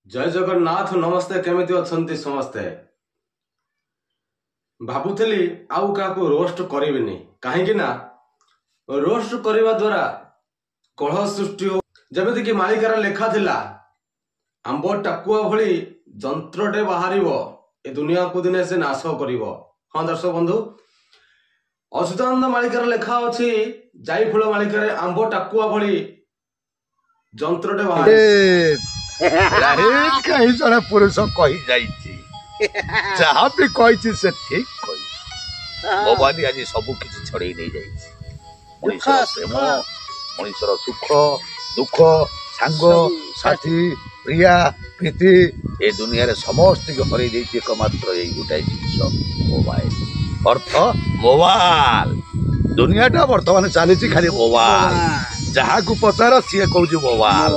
जय जगन्नाथ नमस्ते केमिति अछंती समस्ते भाबुथली आउ काको रोस्ट करिबिनी काहेकि ना रोस्ट करिवा द्वारा कलह सृष्टि हो जेमिति कि मालिकार लेखा थिला आंब टाकुआ भली जंत्रटे बाहरिबो ए दुनिया को दिने से नाश करिवो। हाँ दर्शक बंधु अच्युतानंद मालिकार लेखा अछि जाई फूल मालिकार आंब टाकुआ भली जंत्रटे बाहर कहीं जड़े पुरुष कही जहाँ भी कही से ठीक कही भगवान आज सब किसी छड़े नहीं जाइए मनुष्य प्रेम मनुष्य सुख दुख सांग साथी प्रिया प्रीति ए दुनिया रे समस्त हरई देती एकमात्र यही गोटाए जिन मोबाइल अर्थ मोबाइल दुनियाटा बर्तमान चली खाली मोबाइल जहाँ को पचार सी कौच मोबाइल।